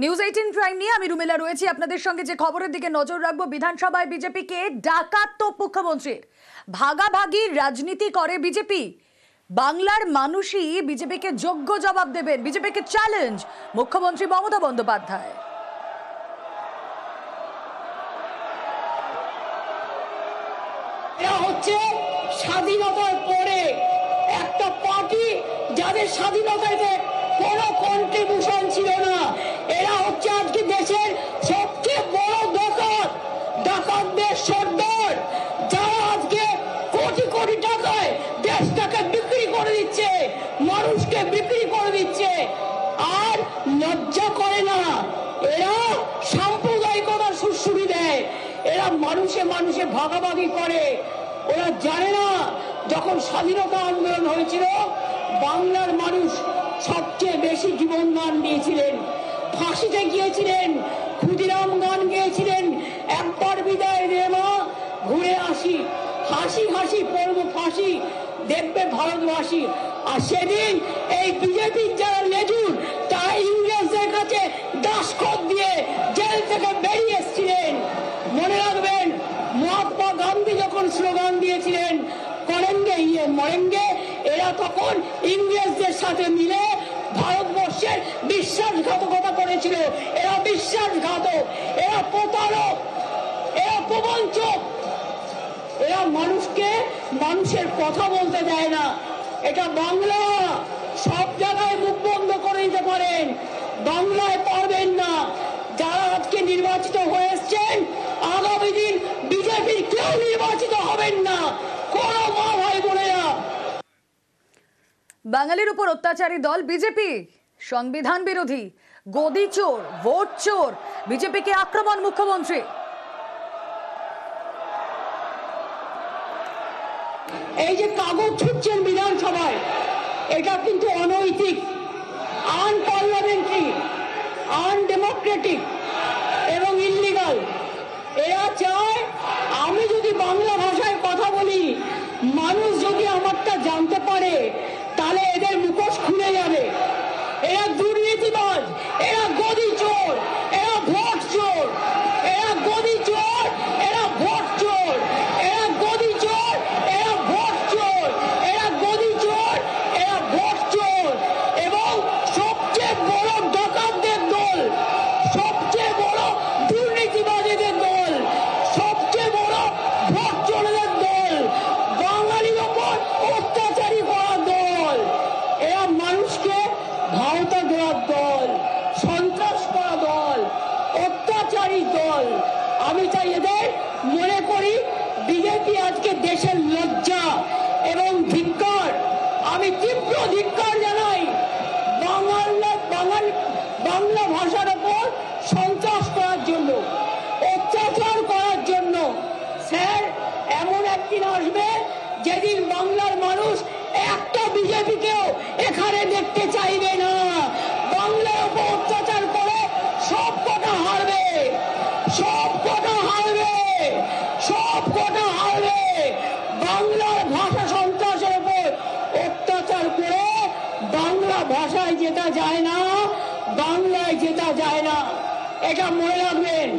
News 18 prime নিয়ে আমি রুমেলা রয়েছি আপনাদের সঙ্গে। যে খবরের দিকে নজর রাখবো, বিধানসভায় বিজেপিকে ডাকাত তো মুখ্যমন্ত্রীর। ভাগাভাগির রাজনীতি করে বিজেপি। বাংলার মানুষই বিজেপিকে যোগ্য জবাব দেবেন। বিজেপিকে চ্যালেঞ্জ মুখ্যমন্ত্রী মমতা বন্দ্যোপাধ্যায়। এরা হচ্ছে স্বাধীনতার পরে একটা পার্টি যাদের স্বাধীনতাতে কোনো কন্ট্রিবিউশন ছিল না। এরা হচ্ছে আজকে দেশের সবচেয়ে বড় ডাকাত, ডাকাতদের সর্দার, যারা আজকে কোটি কোটি টাকায় দেশটাকে বিক্রি করে দিচ্ছে, মানুষকে বিক্রি করে দিচ্ছে, আর লজ্জা করে না। এরা সাম্প্রদায়িকতার সুশ্রুতি দেয়, এরা মানুষে মানুষে ভাগাভাগি করে। ওরা জানে না যখন স্বাধীনতা আন্দোলন হয়েছিল বাংলার মানুষ সবচেয়ে বেশি জীবন দান দিয়েছিলেন, ফাঁসিতে গিয়েছিলেন, ক্ষুদিরাম গান গিয়েছিলেন, একবার বিদায় রে মা ঘুরে আসি, হাসি হাসি পড়বো ফাঁসি, দেখবে ভারতবাসী। আর সেদিন এই বিজেপির যারা লেজুর, তারা ইংরেজদের কাছে দাসখত দিয়ে জেল থেকে বেরিয়ে এসেছিলেন। মনে রাখবেন, মহাত্মা গান্ধী যখন স্লোগান দিয়েছিলেন করেঙ্গে ইয়ে মরেঙ্গে, এরা তখন ইংরেজদের সাথে মিলে ভারতবর্ষের বিশ্বাসঘাতকতা করেছিল। এরা বিশ্বাসঘাতক, এরা প্রতারক, এরা প্রবঞ্চক, এরা মানুষকে মানুষের কথা বলতে দেয় না। এটা বাংলা, সব জায়গায় মুখ বন্ধ করে দিতে পারেন, বাংলায় পারবেন না। যারা আজকে নির্বাচিত হয়ে এসছেন, আগামী দিন বিজেপির কেউ নির্বাচিত হবেন না, কোন মা ভাই বোনেরা। বাঙালির উপর অত্যাচারী দল বিজেপি, সংবিধান বিরোধী, গদি চোর, ভোট চোর, বিজেপিকে আক্রমণ মুখ্যমন্ত্রী। এই যে কাগজ ছুটছেন বিধানসভায়, এটা কিন্তু অনৈতিক, আনপার্লামেন্টারি, আনডেমোক্রেটিক এবং ইল্লিগাল। এরা চায় আমি যদি বাংলা ভাষায় কথা বলি, মানুষ যদি আমারটা জানতে পারে, তাহলে এদের মুখোশ খুলে যাবে। এরা দুর্নীতিবাজ, এরা গদি চোর, এরা ভোট চোর, এরা গদি চোর, এরা ভোট চোর, এরা গদি চোর, এরা ভোট চোর, এরা গদি চোর, এরা ভোট চোর, এবং সবচেয়ে বড় ডাকাতদের দল, সবচেয়ে বড় দুর্নীতিবাজীদের দল, সবচেয়ে বড় ভোট চোরদের দল, বাঙালির ওপর অত্যাচারী করার দল। এরা মানুষকে ভাওতা দেওয়ার দল, সন্ত্রাস করা দল, অত্যাচারী দল। আমি চাই এদের মনে করি বিজেপি আজকে দেশের লজ্জা এবং ধিক্কার। আমি তীব্র ধিক্কার জানাই বাংলা ভাষার ওপর সন্ত্রাস করার জন্য, অত্যাচার করার জন্য। স্যার, এমন একদিন আসবে যেদিন বাংলার মানুষ একটা বিজেপিকেও এখানে দেখতে চাইবে না। বাংলার উপর অত্যাচার করে সব কটা হারবে, সব কটা হারবে, সব কটা হারবে। বাংলার ভাষা সন্ত্রাসের উপর অত্যাচার করে বাংলা ভাষায় যেটা যায় না, বাংলায় যেটা যায় না, এটা মনে রাখবেন।